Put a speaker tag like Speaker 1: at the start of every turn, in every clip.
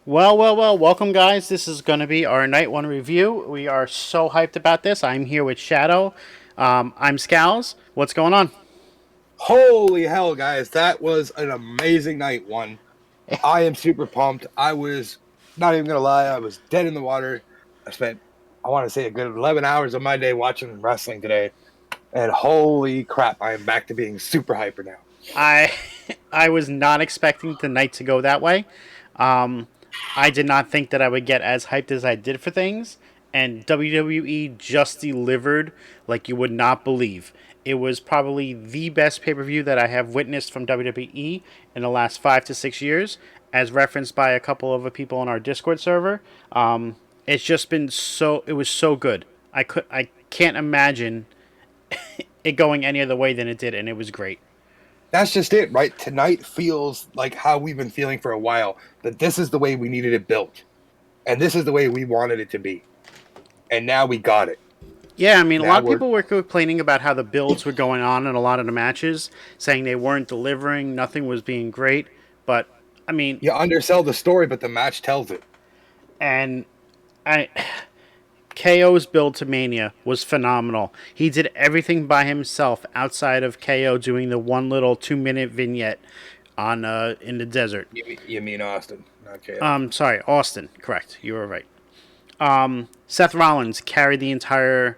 Speaker 1: Well. Welcome, guys. This is going to be our Night One review. We are so hyped about this. I'm here with Shadow. I'm Scowls. What's going on?
Speaker 2: Holy hell, guys, that was an amazing night one. I am super pumped. I was not even gonna lie, I was dead in the water. I spent, I want to say, a good 11 hours of my day watching wrestling today, and holy crap, I am back to being super hyper now.
Speaker 1: I I was not expecting the night to go that way. Um, I did not think that I would get as hyped as I did for things, and WWE just delivered like you would not believe. It was probably the best pay per view that I have witnessed from WWE in the last 5 to 6 years, as referenced by a couple of the people on our Discord server. It's just been so. It was so good. I can't imagine it going any other way than it did, and it was great.
Speaker 2: That's just it, right? Tonight feels like how we've been feeling for a while, that this is the way we needed it built, and this is the way we wanted it to be. And now we got it.
Speaker 1: Yeah, I mean, a
Speaker 2: Now
Speaker 1: lot of
Speaker 2: we're,
Speaker 1: people were complaining about how the builds were going on in a lot of the matches, saying they weren't delivering, nothing was being great. But I mean,
Speaker 2: you undersell the story, but the match tells it.
Speaker 1: and I KO's build to Mania was phenomenal. He did everything by himself outside of KO doing the one little 2 minute vignette on in the desert.
Speaker 2: You mean Austin, not KO.
Speaker 1: Sorry, Austin. Correct. You were right. Seth Rollins carried the entire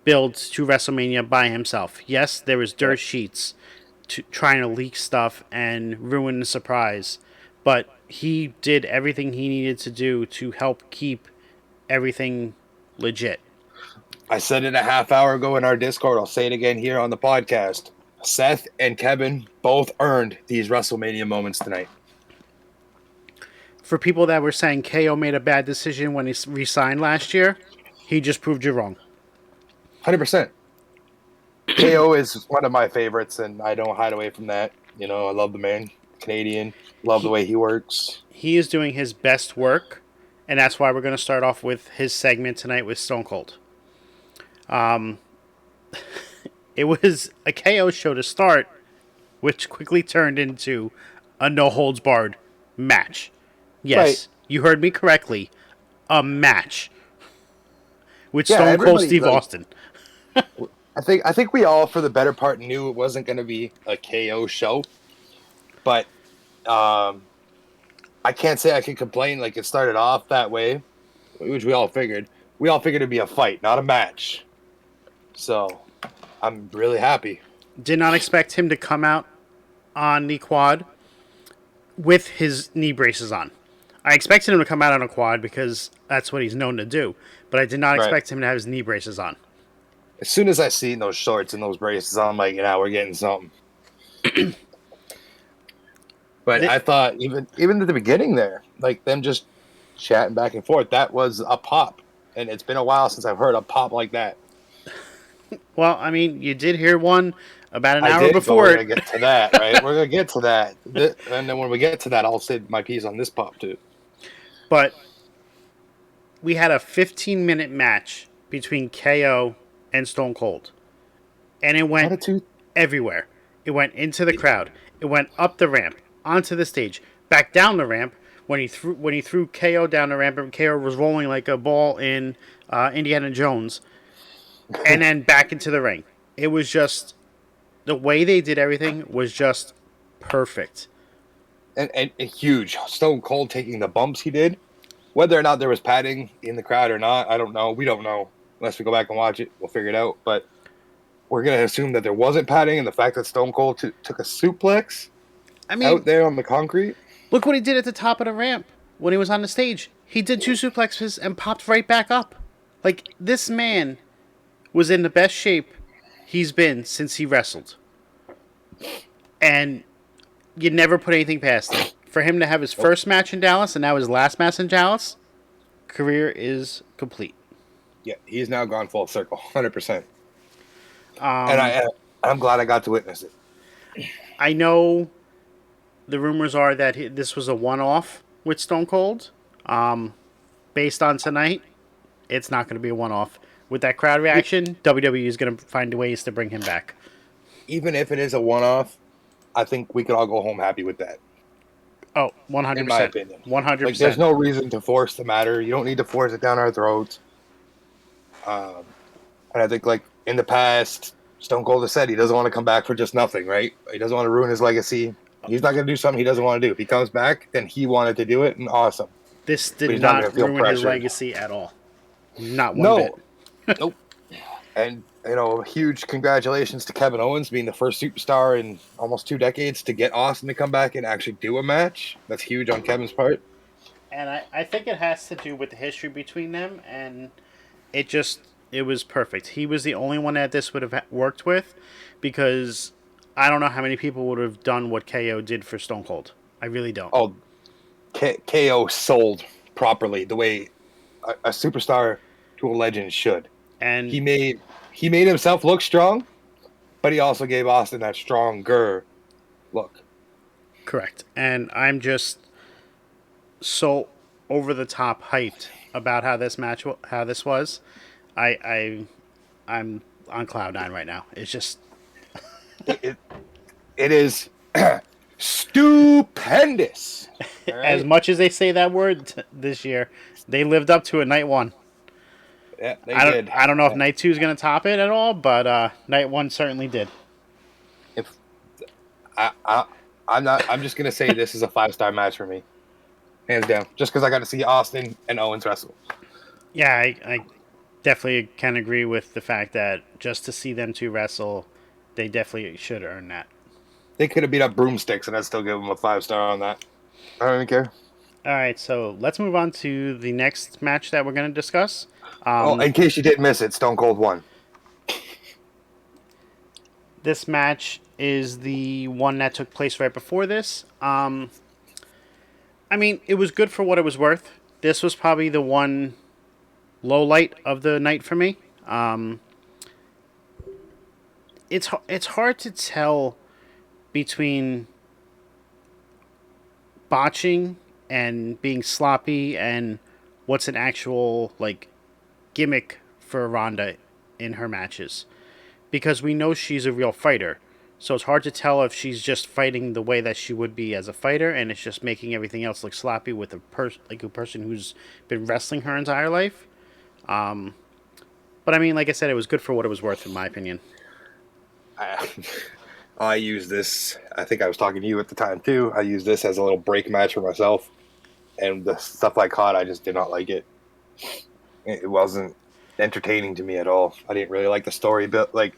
Speaker 1: build to WrestleMania by himself. Yes, there was dirt
Speaker 2: Yep.
Speaker 1: sheets trying to leak stuff and ruin the surprise, but he did everything he needed to do to help keep everything legit.
Speaker 2: I said it a half hour ago in our Discord. I'll say it again here on the podcast. Seth and Kevin both earned these WrestleMania moments tonight.
Speaker 1: For people that were saying KO made a bad decision when he resigned last year, he just proved you wrong.
Speaker 2: 100%. KO is one of my favorites, and I don't hide away from that. You know, I love the man, Canadian. Love the
Speaker 1: He
Speaker 2: way he works.
Speaker 1: he is doing his best work, and that's why we're going to start off with his segment tonight with Stone Cold. It was a KO show to start, which quickly turned into a no holds barred match.
Speaker 2: Right.
Speaker 1: Yes, you heard me correctly. A match with
Speaker 2: Yeah,
Speaker 1: Stone Cold
Speaker 2: everybody
Speaker 1: Steve
Speaker 2: like
Speaker 1: Austin.
Speaker 2: I think we all for the better part knew it wasn't going to be a KO show, but um I can't say I can complain. Like, it started off that way, which we all figured. We all figured it'd be a fight, not a match. So I'm really happy.
Speaker 1: Did not expect him to come out on the quad with his knee braces on. I expected him to come out on a quad because that's what he's known to do, but I did not
Speaker 2: Right.
Speaker 1: expect him to have his knee braces on.
Speaker 2: As soon as I seen those shorts and those braces, I'm like, yeah, we're getting something. But
Speaker 1: Th-
Speaker 2: I thought even at the beginning there, like them just chatting back and forth, that was a pop. And it's been a while since I've heard a pop like that.
Speaker 1: well, I mean, you did hear one about an
Speaker 2: I
Speaker 1: hour
Speaker 2: did, but
Speaker 1: before
Speaker 2: we're
Speaker 1: it,
Speaker 2: gonna get to that, right? We're gonna get to that, and then when we get to that, I'll say my piece on this pop too.
Speaker 1: but we had a 15-minute match between KO and Stone Cold, and it
Speaker 2: What
Speaker 1: went
Speaker 2: a two!
Speaker 1: everywhere. It went into the crowd. It went up the ramp, onto the stage, back down the ramp. When he threw KO down the ramp, and KO was rolling like a ball in Indiana Jones, and then back into the ring. It was just the way they did everything was just perfect.
Speaker 2: And huge. Stone Cold taking the bumps he did. Whether or not there was padding in the crowd or not, I don't know. We don't know unless we go back and watch it. We'll figure it out. But we're gonna assume that there wasn't padding, and the fact that Stone Cold took a suplex
Speaker 1: I mean,
Speaker 2: out there on the concrete.
Speaker 1: look what he did at the top of the ramp when he was on the stage. He did two suplexes and popped right back up. Like, this man was in the best shape he's been since he wrestled. And you never put anything past him. For him to have his
Speaker 2: Nope.
Speaker 1: first match in Dallas and now his last match in Dallas, career is complete.
Speaker 2: Yeah, he's now gone full circle, 100%. And
Speaker 1: Um,
Speaker 2: I'm glad I got to witness it.
Speaker 1: I know the rumors are that this was a one-off with Stone Cold. Um, Based on tonight, it's not going to be a one-off. With that crowd
Speaker 2: E-
Speaker 1: reaction, WWE is going to find ways to bring him back.
Speaker 2: Even if it is a one-off, I think we could all go home happy with that.
Speaker 1: Oh,
Speaker 2: in my
Speaker 1: 100%.
Speaker 2: opinion. Like, there's
Speaker 1: 100%.
Speaker 2: no reason to force the matter. You don't need to force it down our throats. Um, and I think, like, in the past, Stone Cold has said he doesn't want to come back for just nothing, right? He doesn't want to ruin his legacy. He's not going to do something he doesn't want to do. If he comes back, then he wanted to do it, and awesome.
Speaker 1: This
Speaker 2: But
Speaker 1: did
Speaker 2: he's not going
Speaker 1: not
Speaker 2: to feel
Speaker 1: ruin his
Speaker 2: pressured.
Speaker 1: legacy at all. Not one bit.
Speaker 2: No, nope. And, huge congratulations to Kevin Owens being the first superstar in almost 2 decades to get Austin to come back and actually do a match. That's huge on Kevin's part.
Speaker 1: And I think it has to do with the history between them, and it was perfect. He was the only one that this would have worked with, because I don't know how many people would have done what KO did for Stone Cold. I really don't.
Speaker 2: Oh, KO sold properly the way a superstar to a legend should.
Speaker 1: And
Speaker 2: He made himself look strong, but he also gave Austin that stronger look.
Speaker 1: correct. And I'm just so over the top hyped about how this was. I I'm on cloud nine right now. It's just
Speaker 2: It, it is stupendous. All
Speaker 1: as
Speaker 2: right?
Speaker 1: much as they say that word this year, they lived up to it night one.
Speaker 2: Yeah, they did.
Speaker 1: I don't know if night two is going to top it at all, but night one certainly did.
Speaker 2: If I'm not, I'm just gonna say this is a 5-star match for me, hands down. Just because I got to see Austin and Owens wrestle.
Speaker 1: Yeah, I definitely can agree with the fact that just to see them two wrestle, they definitely should earn that.
Speaker 2: They could have beat up broomsticks, and I'd still give them a 5-star on that. I don't even care.
Speaker 1: All right, so let's move on to the next match that we're going to discuss.
Speaker 2: Oh, in case you didn't miss it, Stone Cold won.
Speaker 1: This match is the one that took place right before this. I mean, it was good for what it was worth. This was probably the one low light of the night for me. It's hard to tell between botching and being sloppy and what's an actual like gimmick for Ronda in her matches, because we know she's a real fighter. So it's hard to tell if she's just fighting the way that she would be as a fighter, and it's just making everything else look sloppy with a person who's been wrestling her entire life. But I mean, like I said, it was good for what it was worth, in my opinion.
Speaker 2: I, I use this. I think I was talking to you at the time too. I use this as a little break match for myself, and the stuff I caught, I just did not like it. It wasn't entertaining to me at all. I didn't really like the story built, like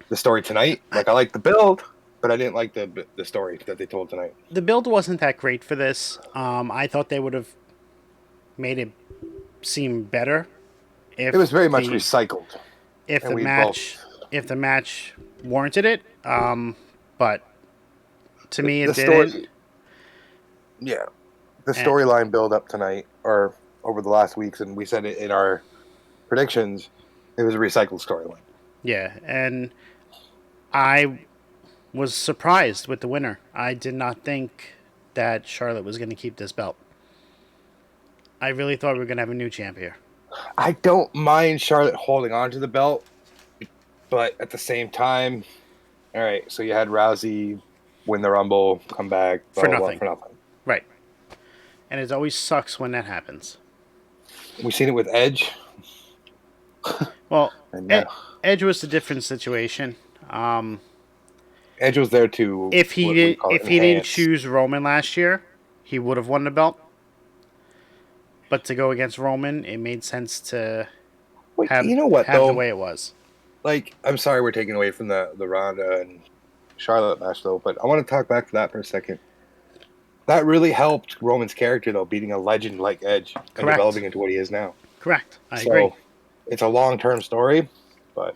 Speaker 2: the story tonight. Like, I liked the build, but I didn't like the story that they told tonight.
Speaker 1: The build wasn't that great for this. I thought they would have made it seem better if
Speaker 2: It was very much
Speaker 1: the
Speaker 2: recycled,
Speaker 1: if
Speaker 2: and
Speaker 1: the
Speaker 2: we
Speaker 1: match
Speaker 2: both
Speaker 1: if the match warranted it. But to me,
Speaker 2: the
Speaker 1: it didn't.
Speaker 2: story. Yeah, the
Speaker 1: And,
Speaker 2: storyline build up tonight or over the last weeks, and we said it in our predictions. It was a recycled storyline.
Speaker 1: yeah, and I was surprised with the winner. I did not think that Charlotte was going to keep this belt. I really thought we were going to have a new champ here.
Speaker 2: I don't mind Charlotte holding on to the belt, but at the same time, all right. So you had Rousey win the Rumble, come back, blah,
Speaker 1: For
Speaker 2: blah, blah,
Speaker 1: nothing.
Speaker 2: for nothing.
Speaker 1: Right. And it always sucks when that happens.
Speaker 2: We've seen it with Edge,
Speaker 1: Well,
Speaker 2: and now
Speaker 1: Edge was a different situation.
Speaker 2: Edge was there to
Speaker 1: If he
Speaker 2: what we
Speaker 1: did,
Speaker 2: call it,
Speaker 1: if he didn't
Speaker 2: enhance.
Speaker 1: choose Roman last year, he would have won the belt. But to go against Roman, it made sense to
Speaker 2: Wait, you know what
Speaker 1: have the
Speaker 2: though?
Speaker 1: way it was.
Speaker 2: Like, I'm sorry we're taking away from the Ronda and Charlotte match though, but I want to talk back to that for a second. That really helped Roman's character though, beating a legend like Edge and
Speaker 1: Correct.
Speaker 2: developing into what he is now.
Speaker 1: Correct. I
Speaker 2: So
Speaker 1: agree.
Speaker 2: it's a long-term story, but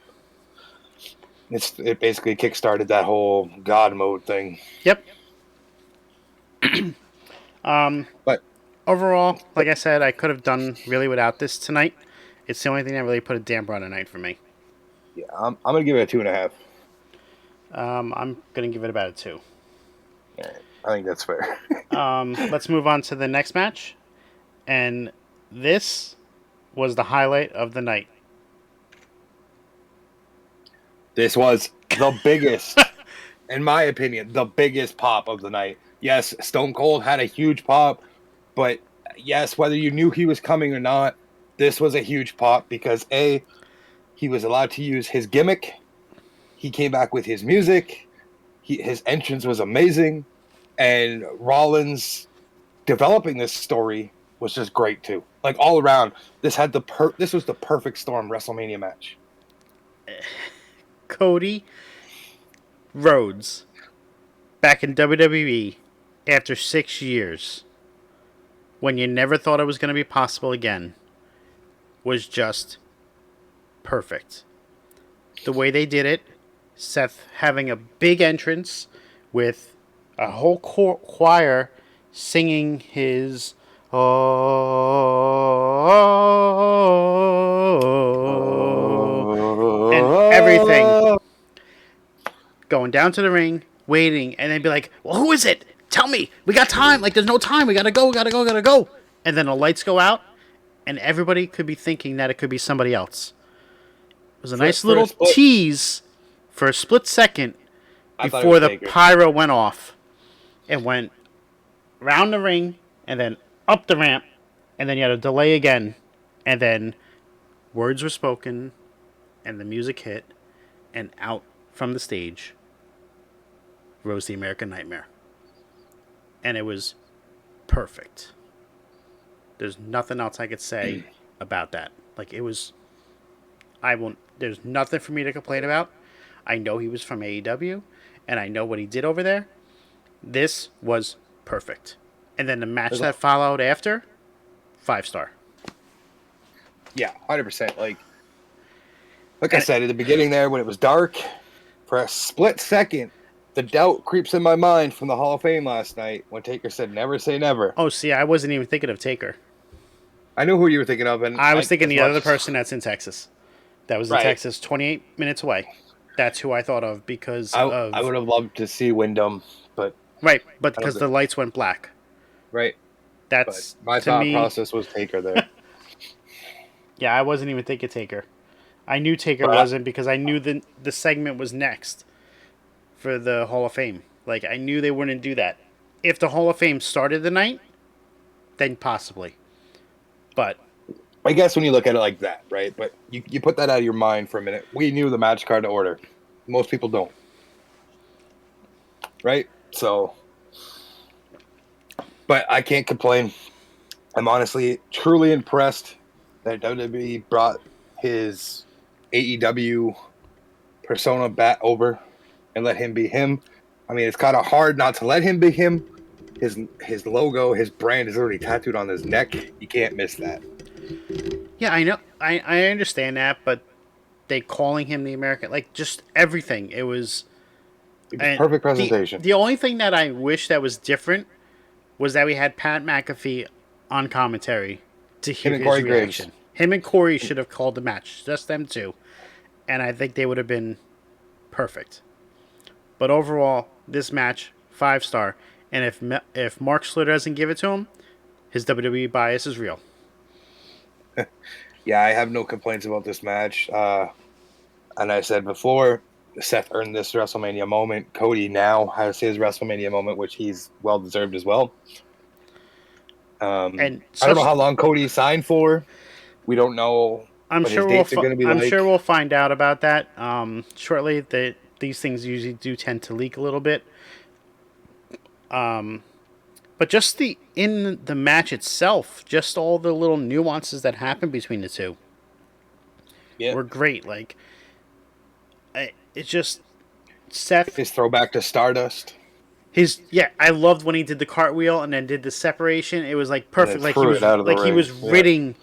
Speaker 2: it basically kickstarted that whole God mode thing.
Speaker 1: Yep.
Speaker 2: But
Speaker 1: Overall, like I said, I could have done really without this tonight. It's the only thing that really put a damper on the night for me.
Speaker 2: yeah, I'm gonna give it a 2.5.
Speaker 1: I'm gonna give it about a 2.
Speaker 2: All right, I think that's fair.
Speaker 1: Let's move on to the next match, and this was the highlight of the night.
Speaker 2: This was the biggest in my opinion, the biggest pop of the night. Yes, Stone Cold had a huge pop, but yes, whether you knew he was coming or not, this was a huge pop because A, he was allowed to use his gimmick. He came back with his music. His entrance was amazing, and Rollins developing this story was just great too. Like all around, this was the perfect storm WrestleMania match.
Speaker 1: Cody Rhodes back in WWE after 6 years, when you never thought it was going to be possible again, was just perfect. The way they did it, Seth having a big entrance with a whole choir singing his oh and everything,
Speaker 2: Oh,
Speaker 1: going down to the ring, waiting, and then be like, well, who is it? Tell me. We got time. Like, there's no time. We gotta go, gotta go, gotta go. And then the lights go out, and everybody could be thinking that it could be somebody else. It was a nice
Speaker 2: for a
Speaker 1: little
Speaker 2: split,
Speaker 1: tease for a split second
Speaker 2: I thought it
Speaker 1: before
Speaker 2: was
Speaker 1: the
Speaker 2: Taker.
Speaker 1: pyro went off. It went round the ring, and then up the ramp, and then you had a delay again, and then words were spoken, and the music hit, and out from the stage rose the American Nightmare. And it was perfect. There's nothing else I could say about that. Like, it was. I won't. There's nothing for me to complain about. I know he was from AEW, and I know what he did over there. This was perfect. And then the match that followed after, 5-star.
Speaker 2: Yeah, 100%. Like I
Speaker 1: And
Speaker 2: said at the beginning there, when it was dark, for a split second, the doubt creeps in my mind from the Hall of Fame last night when Taker said, "Never say never."
Speaker 1: oh, see, I wasn't even thinking of Taker.
Speaker 2: I knew who you were thinking of, and
Speaker 1: I was thinking
Speaker 2: as
Speaker 1: the
Speaker 2: much
Speaker 1: other person that's in Texas. That was in
Speaker 2: right.
Speaker 1: Texas, 28 minutes away. That's who I thought of because
Speaker 2: I
Speaker 1: of
Speaker 2: would have loved to see Wyndham, but
Speaker 1: right, but
Speaker 2: I don't
Speaker 1: because
Speaker 2: think
Speaker 1: the lights went black.
Speaker 2: right. But
Speaker 1: That's
Speaker 2: my
Speaker 1: to
Speaker 2: thought
Speaker 1: me.
Speaker 2: process was Taker there.
Speaker 1: Yeah, I wasn't even thinking Taker. I knew Taker
Speaker 2: But
Speaker 1: wasn't because I knew the segment was next for the Hall of Fame. Like, I knew they wouldn't do that. If the Hall of Fame started the night, then possibly. But
Speaker 2: I guess when you look at it like that, right? But you put that out of your mind for a minute. We knew the match card order. Most people don't, right? So, but I can't complain. I'm honestly truly impressed that WWE brought his AEW persona back over and let him be him. I mean, it's kind of hard not to let him be him. His logo, his brand is already tattooed on his neck. You can't miss that.
Speaker 1: yeah, I know, I understand that, but they calling him the American, like, just everything. It was.
Speaker 2: It was
Speaker 1: And
Speaker 2: perfect
Speaker 1: the
Speaker 2: presentation.
Speaker 1: the only thing that I wish that was different was that we had Pat McAfee on commentary to
Speaker 2: Him
Speaker 1: hear
Speaker 2: and
Speaker 1: his
Speaker 2: Corey Graves.
Speaker 1: reaction. Him and Corey should have called the match, just them two, and I think they would have been perfect. But overall, this match 5-star, and if Mark Schlitter doesn't give it to him, his WWE bias is real.
Speaker 2: Yeah, I have no complaints about this match. And I said before, Seth earned this WrestleMania moment. Cody now has his WrestleMania moment, which he's well deserved as well.
Speaker 1: And
Speaker 2: I don't know
Speaker 1: such,
Speaker 2: how long Cody signed for. We don't know
Speaker 1: I'm
Speaker 2: what his
Speaker 1: sure we'll
Speaker 2: dates are going to be
Speaker 1: I'm
Speaker 2: like.
Speaker 1: sure we'll find out about that shortly. That these things usually do tend to leak a little bit. But just in the match itself, just all the little nuances that happen between the two
Speaker 2: Yeah,
Speaker 1: were great. Like, it's just Seth.
Speaker 2: his throwback to Stardust,
Speaker 1: I loved when he did the cartwheel and then did the separation. It was like
Speaker 2: and then
Speaker 1: perfect.
Speaker 2: threw it out of the
Speaker 1: He
Speaker 2: ring.
Speaker 1: was
Speaker 2: Yeah,
Speaker 1: ridding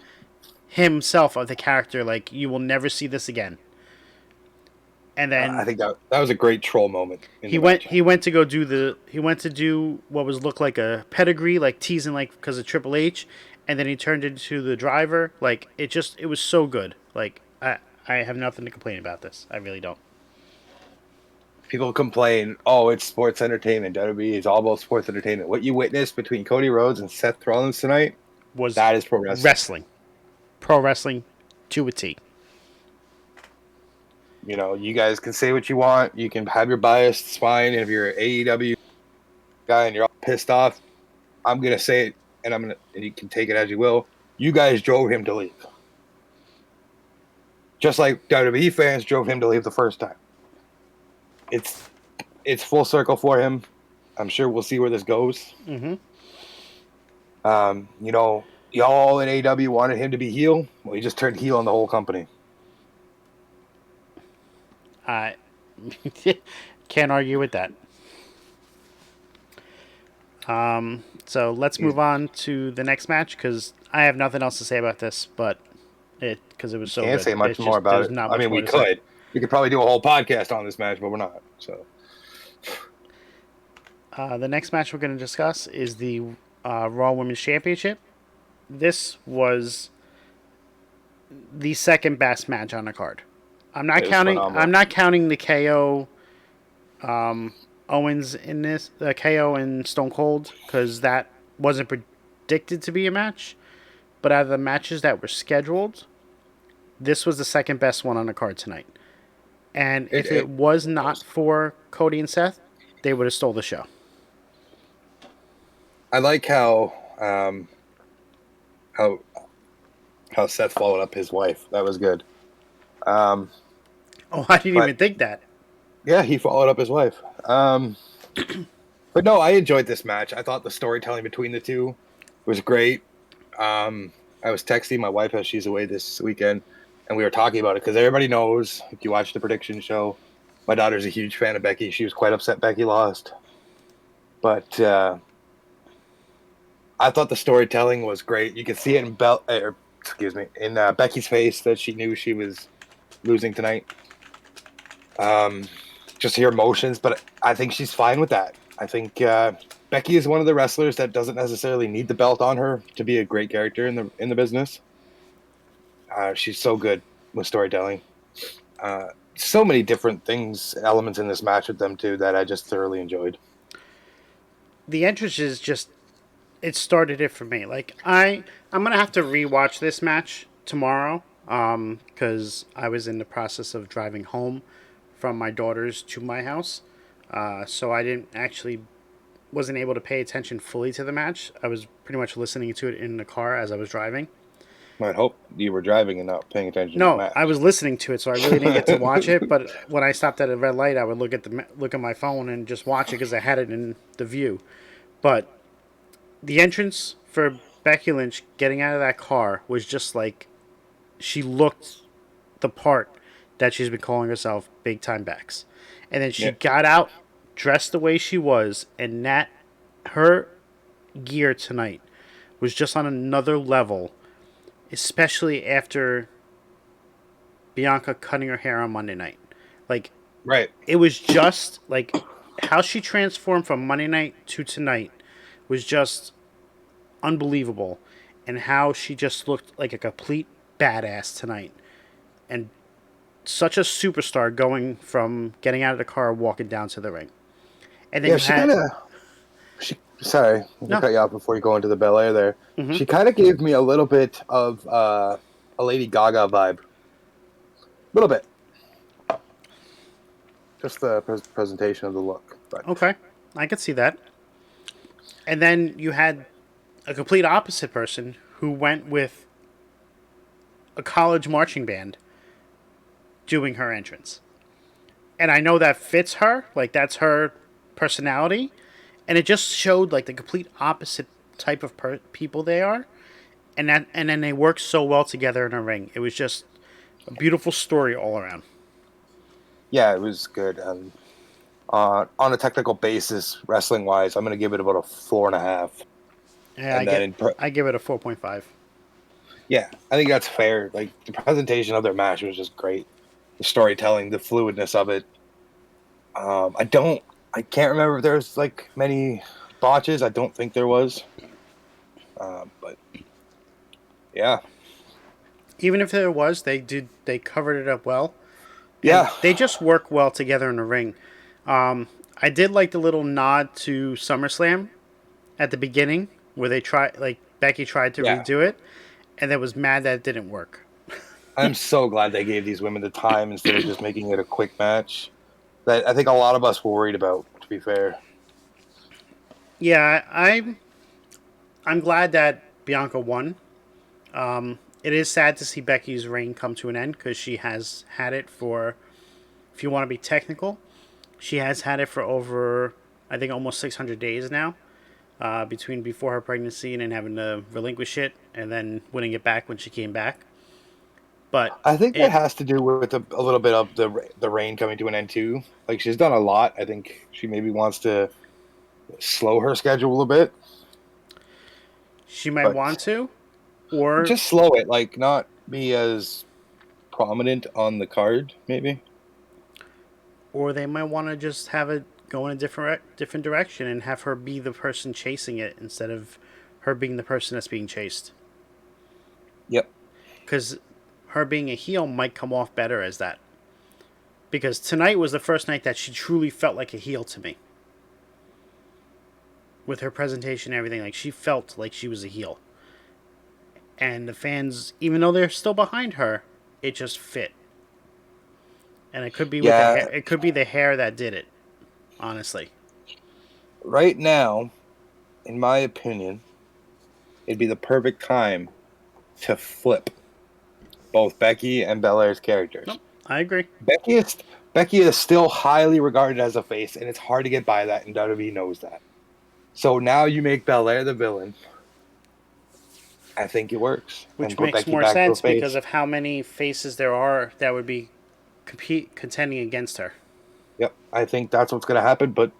Speaker 1: himself of the character. Like, you will never see this again. And
Speaker 2: I
Speaker 1: then
Speaker 2: think that was a great troll moment in
Speaker 1: he
Speaker 2: the
Speaker 1: went
Speaker 2: match.
Speaker 1: he went to go do what was look like a pedigree, like teasing, like, because of Triple H, and then he turned into the driver. Like, it was so good. Like, I have nothing to complain about this. I really don't.
Speaker 2: People complain, oh, it's sports entertainment. WWE is all about sports entertainment. What you witnessed between Cody Rhodes and Seth Rollins tonight,
Speaker 1: Was
Speaker 2: that is pro wrestling.
Speaker 1: wrestling, pro wrestling, to a T.
Speaker 2: You know, you guys can say what you want. You can have your bias. It's fine. And if you're an AEW guy and you're all pissed off, I'm gonna say it, and and you can take it as you will. You guys drove him to leave, just like WWE fans drove him to leave the first time. It's it's full circle for him. I'm sure we'll see where this goes.
Speaker 1: Mm-hmm.
Speaker 2: You know, y'all in AEW wanted him to be heel. Well, he just turned heel on the whole company.
Speaker 1: I can't argue with that. So let's
Speaker 2: He's,
Speaker 1: move on to the next match because I have nothing else to say about this, but because it was so
Speaker 2: can't
Speaker 1: good.
Speaker 2: say much
Speaker 1: It's
Speaker 2: more
Speaker 1: just
Speaker 2: about
Speaker 1: there's
Speaker 2: it.
Speaker 1: not
Speaker 2: I
Speaker 1: much
Speaker 2: mean,
Speaker 1: more
Speaker 2: we
Speaker 1: to say.
Speaker 2: could. We could probably do a whole podcast on this match, but we're not. So
Speaker 1: The next match we're going to discuss is the Raw Women's Championship. This was the second best match on the card. I'm not
Speaker 2: it was
Speaker 1: counting. I'm
Speaker 2: phenomenal.
Speaker 1: not counting the KO Owens in this, the KO and Stone Cold, because that wasn't predicted to be a match. But out of the matches that were scheduled, this was the second best one on the card tonight. And
Speaker 2: It,
Speaker 1: if it
Speaker 2: it
Speaker 1: was not
Speaker 2: was.
Speaker 1: for Cody and Seth, they would have stole the show.
Speaker 2: I like how how Seth followed up his wife. That was good. Um,
Speaker 1: Oh, I didn't
Speaker 2: but
Speaker 1: even think that.
Speaker 2: yeah, he followed up his wife. But no, I enjoyed this match. I thought the storytelling between the two was great. I was texting my wife as she's away this weekend, and we were talking about it because everybody knows if you watch the prediction show, my daughter's a huge fan of Becky. She was quite upset Becky lost, but I thought the storytelling was great. You could see it in excuse me, in Becky's face that she knew she was losing tonight. Um, just her emotions, but I think she's fine with that. I think Becky is one of the wrestlers that doesn't necessarily need the belt on her to be a great character in the business. She's so good with storytelling. So many different things, elements in this match with them too that I just thoroughly enjoyed.
Speaker 1: The entrance is just it started it for me. Like I'm gonna have to rewatch this match tomorrow. Because I was in the process of driving home from my daughter's to my house. So I didn't actually wasn't able to pay attention fully to the match. I was pretty much listening to it in the car as I was driving.
Speaker 2: I hope you were driving and not paying attention to the
Speaker 1: No, I
Speaker 2: match.
Speaker 1: was listening to it, so I really didn't get to watch it. But when I stopped at a red light, I would look at my phone and just watch it because I had it in the view. But the entrance for Becky Lynch getting out of that car was just like she looked the part that she's been calling herself Big Time Bex. And then she
Speaker 2: Yeah,
Speaker 1: got out dressed the way she was, and that her gear tonight was just on another level, especially after Bianca cutting her hair on Monday night. Like
Speaker 2: right.
Speaker 1: it was just like how she transformed from Monday night to tonight was just unbelievable, and how she just looked like a complete badass tonight, and such a superstar going from getting out of the car walking down to the ring. And then
Speaker 2: Yeah,
Speaker 1: you
Speaker 2: she
Speaker 1: had
Speaker 2: kind of. She sorry to
Speaker 1: no,
Speaker 2: cut you off before you go into the Bel Air. There,
Speaker 1: mm-hmm.
Speaker 2: she kind of gave me a little bit of a Lady Gaga vibe. A little bit, just the presentation of the look. But
Speaker 1: Okay, I could see that. And then you had a complete opposite person who went with a college marching band doing her entrance. And I know that fits her, like that's her personality, and it just showed like the complete opposite type of people they are, and then they work so well together in a ring. It was just a beautiful story all around.
Speaker 2: yeah, it was good. On a technical basis, wrestling wise, I'm going to give it about a 4.5.
Speaker 1: Yeah,
Speaker 2: And then
Speaker 1: I give it a 4.5.
Speaker 2: yeah, I think that's fair. Like the presentation of their match was just great. The storytelling, the fluidness of it. I don't, I can't remember if there's like many botches. I don't think there was. But yeah,
Speaker 1: Even if there was, they covered it up well, and
Speaker 2: yeah,
Speaker 1: they just work well together in the ring. I did like the little nod to SummerSlam at the beginning where they tried, like Becky tried to
Speaker 2: yeah.
Speaker 1: redo it, and then was mad that it didn't work.
Speaker 2: I'm so glad they gave these women the time instead of just making it a quick match. That I think a lot of us were worried about. To be fair,
Speaker 1: Yeah, I'm glad that Bianca won. It is sad to see Becky's reign come to an end because she has had it for, if you want to be technical, she has had it for over, I think, almost 600 days now. Between before her pregnancy and then having to relinquish it and then winning it back when she came back. But
Speaker 2: I think that
Speaker 1: it
Speaker 2: has to do with a little bit of the reign coming to an end too. Like she's done a lot. I think she maybe wants to slow her schedule a bit,
Speaker 1: she might
Speaker 2: but
Speaker 1: want to, or
Speaker 2: just slow it. Like not be as prominent on the card, maybe.
Speaker 1: they might want to just have it go in a different direction and have her be the person chasing it instead of her being the person that's being chased.
Speaker 2: Yep.
Speaker 1: Because her being a heel might come off better as that. Because tonight was the first night that she truly felt like a heel to me. With her presentation and everything, like she felt like she was a heel. And the fans, even though they're still behind her, it just fit. And it could be with the hair.
Speaker 2: Yeah.
Speaker 1: It could be the hair that did it. Honestly,
Speaker 2: Right now, in my opinion, it'd be the perfect time to flip both Becky and Belair's characters.
Speaker 1: nope, I agree.
Speaker 2: Becky is Becky is still highly regarded as a face, and it's hard to get by that, and WWE knows that. So now you make Belair the villain. I think it works, and
Speaker 1: Which
Speaker 2: put
Speaker 1: makes
Speaker 2: Becky
Speaker 1: more
Speaker 2: back to a
Speaker 1: sense because
Speaker 2: face.
Speaker 1: of how many faces there are that would be contending against her.
Speaker 2: Yep, I think that's what's going to happen, but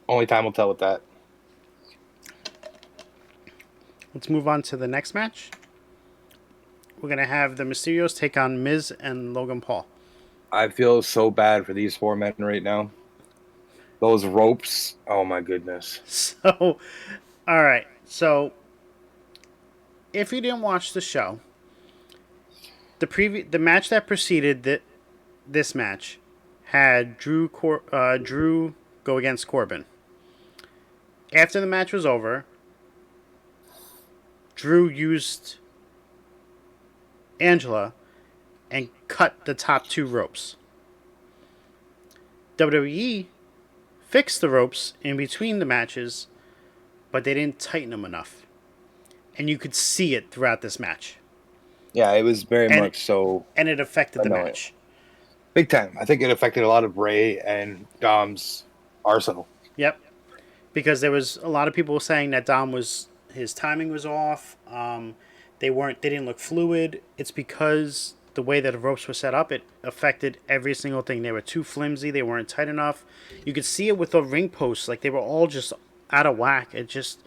Speaker 2: only time will tell with that.
Speaker 1: Let's move on to the next match. We're gonna have the Mysterios take on Miz and Logan Paul.
Speaker 2: I feel so bad for these four men right now. Those ropes, oh my goodness.
Speaker 1: So, all right. So, if you didn't watch the show, the match that preceded this match had Drew go against Corbin. After the match was over, Drew used Angela and cut the top two ropes. WWE fixed the ropes in between the matches, but they didn't tighten them enough. And you could see it throughout this match.
Speaker 2: Yeah, it was very
Speaker 1: And
Speaker 2: much so
Speaker 1: and it affected the
Speaker 2: annoying.
Speaker 1: match.
Speaker 2: Big time. I think it affected a lot of Ray and Dom's arsenal.
Speaker 1: Yep. Because there was a lot of people saying that Dom was his timing was off. They didn't look fluid. It's because the way that the ropes were set up, it affected every single thing. They were too flimsy. They weren't tight enough. You could see it with the ring posts. Like they were all just out of whack. It just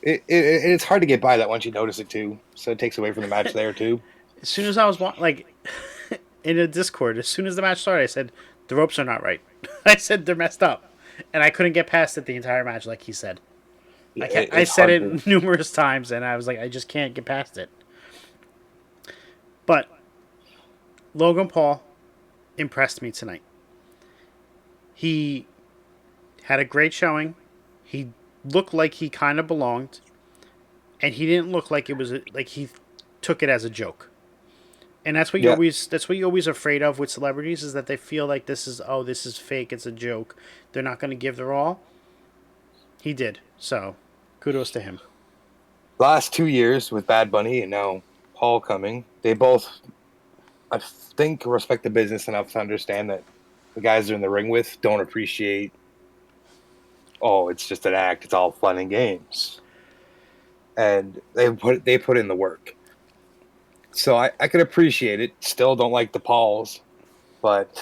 Speaker 2: It's hard to get by that once you notice it too. So it takes away from the match there too.
Speaker 1: as soon as I was like in a Discord, as soon as the match started, I said the ropes are not right. I said they're messed up, and I couldn't get past it the entire match. Like he said,
Speaker 2: Yeah,
Speaker 1: I
Speaker 2: it's
Speaker 1: said
Speaker 2: hard to.
Speaker 1: it numerous times, and I was like, I just can't get past it. But Logan Paul impressed me tonight. He had a great showing. He looked like he kind of belonged, and he didn't look like it was like he took it as a joke. And
Speaker 2: Yeah,
Speaker 1: that's what you're always afraid of with celebrities is that they feel like this is fake, it's a joke. They're not going to give their all. He did. So, kudos to him.
Speaker 2: last 2 years with Bad Bunny and now Paul coming, they both, I think, respect the business enough to understand that the guys they're in the ring with don't appreciate. Oh, it's just an act. It's all fun and games, and they put in the work. So I could appreciate it. Still don't like the Pauls, but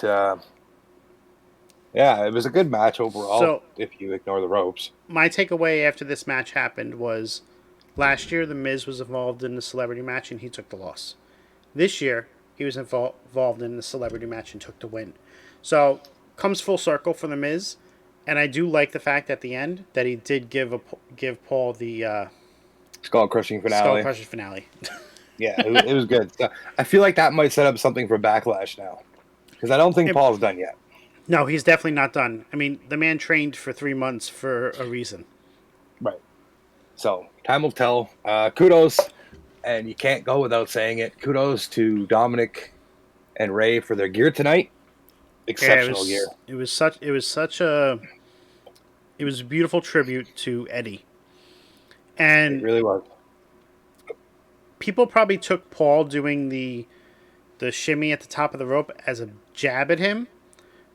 Speaker 2: yeah, it was a good match overall.
Speaker 1: So,
Speaker 2: If you ignore the ropes,
Speaker 1: my takeaway after this match happened was last year the Miz was involved in the celebrity match and he took the loss. This year he was involved in the celebrity match and took the win. So comes full circle for the Miz, and I do like the fact at the end that he did give Paul the
Speaker 2: skull crushing
Speaker 1: skull
Speaker 2: finale.
Speaker 1: crusher finale.
Speaker 2: Yeah, it was good. So I feel like that might set up something for Backlash now, because I don't think
Speaker 1: And-
Speaker 2: Paul's done yet.
Speaker 1: no, he's definitely not done. I mean, the man trained for 3 months for a reason.
Speaker 2: Right. So time will tell. Kudos And you can't go without saying it. Kudos to Dominic and Ray for their gear tonight.
Speaker 1: Yeah,
Speaker 2: Exceptional gear.
Speaker 1: it was a beautiful tribute to Eddie.
Speaker 2: It
Speaker 1: And
Speaker 2: really was.
Speaker 1: people probably took Paul doing the shimmy at the top of the rope as a jab at him,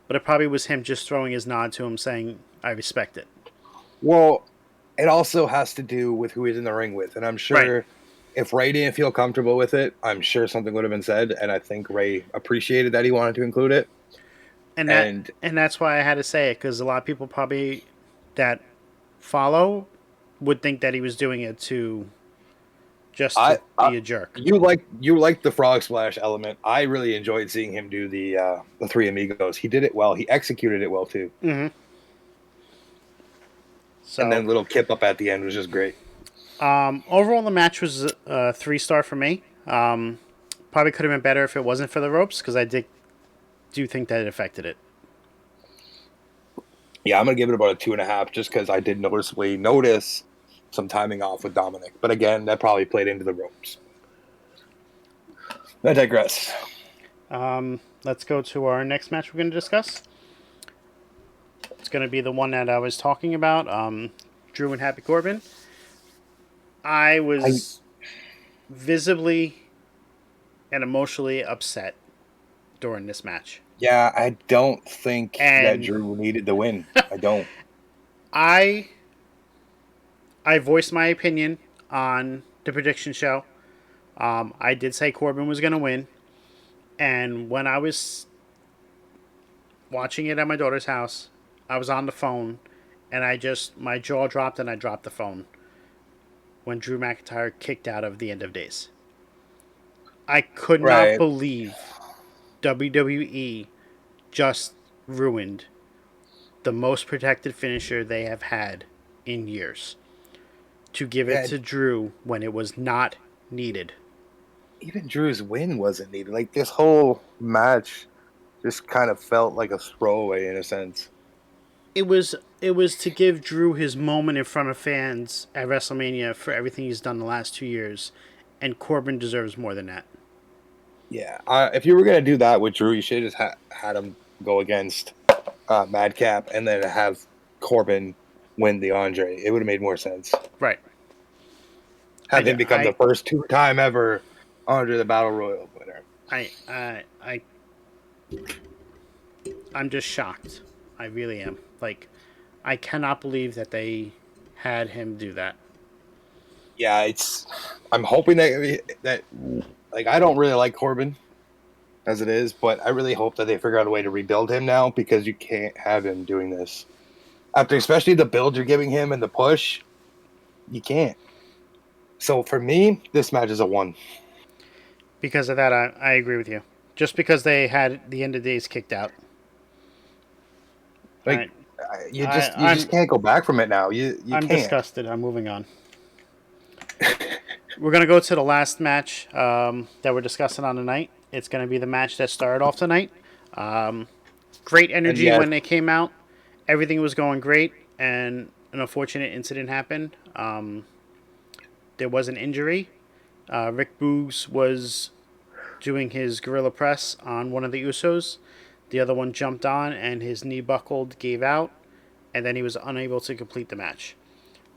Speaker 1: but it probably was him just throwing his nod to him, saying, "I respect it."
Speaker 2: Well, it also has to do with who he's in the ring with. And I'm
Speaker 1: Right,
Speaker 2: sure if Ray didn't feel comfortable with it, I'm sure something would have been said. And I think Ray appreciated that he wanted to include it.
Speaker 1: and
Speaker 2: And
Speaker 1: that's why I had to say it, because a lot of people probably that follow would think that he was doing it to just
Speaker 2: I,
Speaker 1: to
Speaker 2: I
Speaker 1: be a jerk.
Speaker 2: you like the frog splash element. I really enjoyed seeing him do the three amigos. He did it well. He executed it well too.
Speaker 1: Mm-hmm.
Speaker 2: And
Speaker 1: So
Speaker 2: then little kip up at the end was just great.
Speaker 1: overall, the match was a 3-star for me. Probably could have been better if it wasn't for the ropes, because I do think that it affected it.
Speaker 2: Yeah, I'm gonna give it about a 2.5 just because I did noticeably notice some timing off with Dominic. But again, that probably played into the ropes. I digress.
Speaker 1: Let's go to our next match we're going to discuss. It's going to be the one that I was talking about, Drew and Happy Corbin. I
Speaker 2: I
Speaker 1: was visibly and emotionally upset during this match.
Speaker 2: Yeah, I don't think that
Speaker 1: And
Speaker 2: Drew needed the win. I don't.
Speaker 1: I I voiced my opinion on the prediction show. I did say Corbin was going to win. And when I was watching it at my daughter's house, I was on the phone and my jaw dropped and I dropped the phone when Drew McIntyre kicked out of the end of days. I could not
Speaker 2: Right.
Speaker 1: believe WWE just ruined the most protected finisher they have had in years to give it
Speaker 2: Yeah,
Speaker 1: to Drew when it was not needed.
Speaker 2: even Drew's win wasn't needed. Like this whole match just kind of felt like a throwaway in a sense.
Speaker 1: It was to give Drew his moment in front of fans at WrestleMania for everything he's done the last 2 years, and Corbin deserves more than that.
Speaker 2: Yeah, if you were gonna do that with Drew, you should have just had him go against Madcap and then have Corbin win the Andre. It would have made more sense.
Speaker 1: Right.
Speaker 2: Have him become the
Speaker 1: I
Speaker 2: first two-time ever Andre the Battle Royal winner.
Speaker 1: I'm just shocked. I really am. Like, I cannot believe that they had him do that.
Speaker 2: Yeah, I'm hoping that like I don't really like Corbin as it is, but I really hope that they figure out a way to rebuild him now because you can't have him doing this after, especially the build you're giving him and the push. You can't. So for me, this match is a 1.
Speaker 1: Because of that, I agree with you. Just because they had the end of days kicked out.
Speaker 2: Like
Speaker 1: I,
Speaker 2: you just
Speaker 1: I'm
Speaker 2: can't go back from it now. You
Speaker 1: I'm
Speaker 2: can't.
Speaker 1: disgusted. I'm moving on. We're gonna go to the last match that we're discussing on tonight. It's gonna be the match that started off tonight. Um, Great
Speaker 2: And
Speaker 1: energy
Speaker 2: yes,
Speaker 1: when they came out. Everything was going great, and an unfortunate incident happened. There was an injury. Rick Boogs was doing his gorilla press on one of the Usos. The other one jumped on, and his knee buckled, gave out, and then he was unable to complete the match.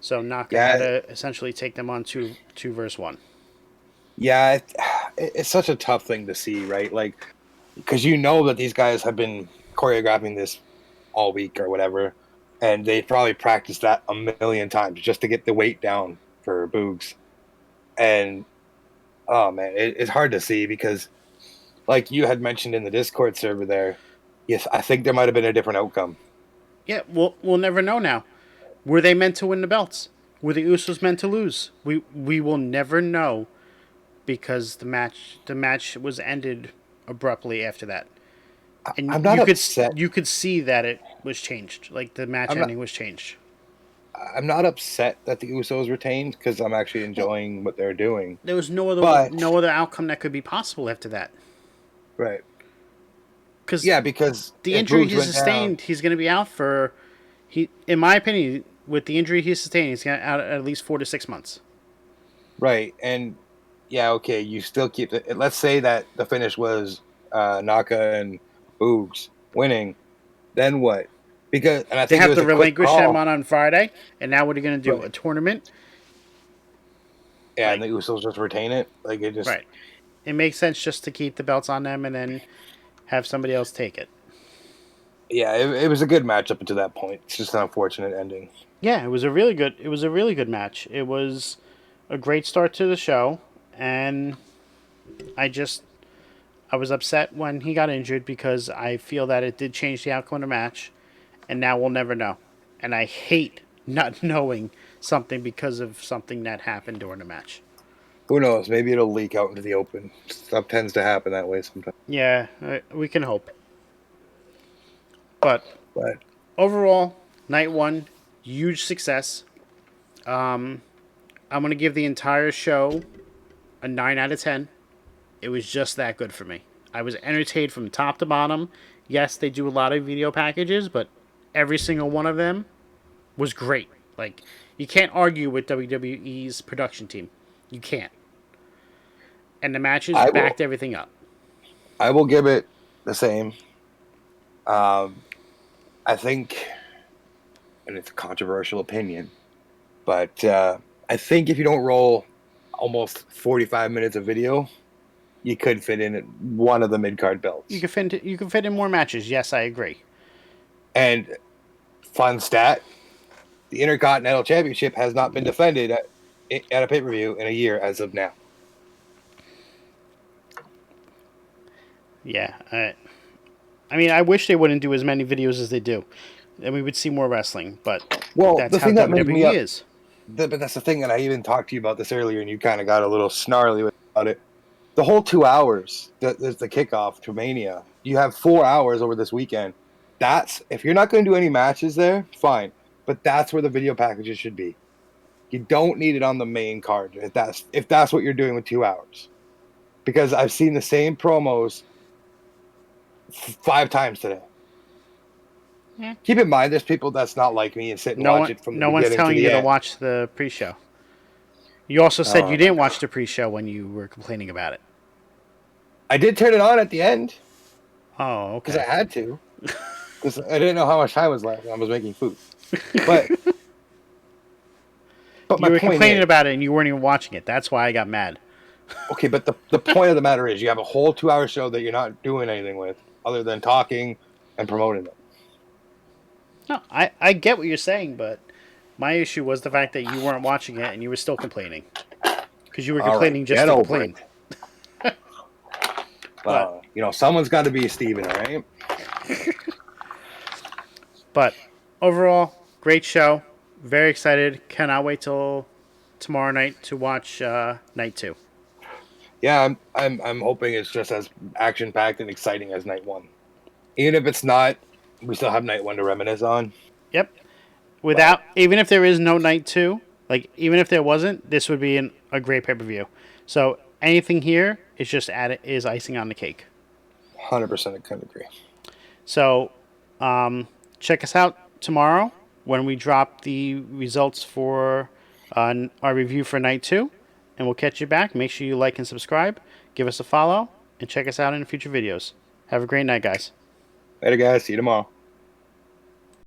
Speaker 1: So Naka had
Speaker 2: yeah,
Speaker 1: to essentially take them on two versus one.
Speaker 2: yeah. It's such a tough thing to see, right? Like because you know that these guys have been choreographing this all week or whatever, and they probably practiced that a million times just to get the weight down for Boogs. And oh man, it's hard to see because, like you had mentioned in the Discord server there, yes, I think there might have been a different outcome.
Speaker 1: Yeah, we'll never know now. Were they meant to win the belts? Were the Usos meant to lose? We will never know because the match was ended abruptly after that, and
Speaker 2: I'm not upset.
Speaker 1: you could see that it was changed. Like the match
Speaker 2: I'm not.
Speaker 1: ending was changed.
Speaker 2: I'm not upset that the Usos retained because I'm actually
Speaker 1: Well,
Speaker 2: enjoying what they're doing.
Speaker 1: there was
Speaker 2: But
Speaker 1: no other outcome that could be possible after that.
Speaker 2: right,
Speaker 1: Because
Speaker 2: yeah, because
Speaker 1: the
Speaker 2: if
Speaker 1: injury
Speaker 2: Boogs
Speaker 1: he
Speaker 2: went down,
Speaker 1: sustained, he's going to be out for in my opinion, with the injury he sustained, he's going to out at least 4 to 6 months.
Speaker 2: right, and yeah, okay, you still keep it. Let's say that the finish was Naka and Boogs winning. Then what? Because and I
Speaker 1: They
Speaker 2: think it
Speaker 1: have
Speaker 2: was
Speaker 1: to
Speaker 2: a quick
Speaker 1: relinquish them
Speaker 2: call.
Speaker 1: on Friday, and now what are you going to do? A
Speaker 2: Right.
Speaker 1: tournament?
Speaker 2: Yeah, and
Speaker 1: Like,
Speaker 2: the Usos just retain it. Like it just
Speaker 1: right. It makes sense just to keep the belts on them and then have somebody else take it.
Speaker 2: yeah, it was a good match up until that point. It's just an unfortunate ending.
Speaker 1: Yeah, it was a really good match. It was a great start to the show, and I just I was upset when he got injured because I feel that it did change the outcome of the match, and now we'll never know. And I hate not knowing something because of something that happened during the match.
Speaker 2: Who knows? Maybe it'll leak out into the open. Stuff tends to happen that way sometimes.
Speaker 1: Yeah, we can hope. But
Speaker 2: But
Speaker 1: overall, night one, huge success. I'm gonna give the entire show a 9 out of 10. It was just that good for me. I was entertained from top to bottom. Yes, they do a lot of video packages, but every single one of them was great. Like, you can't argue with WWE's production team. You can't. And the matches
Speaker 2: I
Speaker 1: backed
Speaker 2: will
Speaker 1: everything up.
Speaker 2: I will give it the same. Um, I think, and it's a controversial opinion, but I think if you don't roll almost 45 minutes of video, you could fit in one of the mid card belts.
Speaker 1: You can fit in more matches. Yes, I agree.
Speaker 2: And fun stat: the Intercontinental Championship has not been defended at a pay per view in a year as of now.
Speaker 1: Yeah. I mean, I wish they wouldn't do as many videos as they do, and we would see more wrestling. But
Speaker 2: Well,
Speaker 1: that's
Speaker 2: the
Speaker 1: how
Speaker 2: thing that made me
Speaker 1: WWE
Speaker 2: up,
Speaker 1: is.
Speaker 2: but that's the thing, and I even talked to you about this earlier, and you kind of got a little snarly about it. The whole 2 hours, there's the kickoff to Mania. You have 4 hours over this weekend. That's if you're not going to do any matches there, fine. But that's where the video packages should be. You don't need it on the main card if that's what you're doing with 2 hours. Because I've seen the same promos 5 times today.
Speaker 1: Yeah.
Speaker 2: Keep in mind, there's people that's not like me and sit and watch it from the
Speaker 1: No one's
Speaker 2: beginning to
Speaker 1: telling
Speaker 2: the
Speaker 1: you to
Speaker 2: end.
Speaker 1: watch the pre-show. You also said you
Speaker 2: Uh,
Speaker 1: didn't watch the pre-show when you were complaining about it.
Speaker 2: I did turn it on at the end
Speaker 1: Oh,
Speaker 2: because I
Speaker 1: okay.
Speaker 2: had to, because I didn't know how much time was left and I was making food. But but my
Speaker 1: You were
Speaker 2: point
Speaker 1: complaining
Speaker 2: is,
Speaker 1: about it and you weren't even watching it. That's why I got mad.
Speaker 2: okay, but the point of the matter is you have a whole 2 hour show that you're not doing anything with other than talking and promoting it.
Speaker 1: No, I get what you're saying, but my issue was the fact that you weren't watching it and you were still complaining because you were
Speaker 2: All right,
Speaker 1: complaining just
Speaker 2: get
Speaker 1: to
Speaker 2: over it.
Speaker 1: complain. But
Speaker 2: Someone's got to be a Steven, all right?
Speaker 1: but overall, great show. Very excited. Cannot wait till tomorrow night to watch night two.
Speaker 2: Yeah, I'm hoping it's just as action packed and exciting as night one. Even if it's not, we still have night one to reminisce on.
Speaker 1: Yep.
Speaker 2: But
Speaker 1: Without even if there is no night two, like even if there wasn't, this would be a great pay per view. So anything here is just is icing on the cake.
Speaker 2: 100% I can agree.
Speaker 1: So check us out tomorrow when we drop the results for our review for night two, and we'll catch you back. Make sure you like and subscribe, give us a follow, and check us out in future videos. Have a great night, guys.
Speaker 2: Later, guys. See you tomorrow.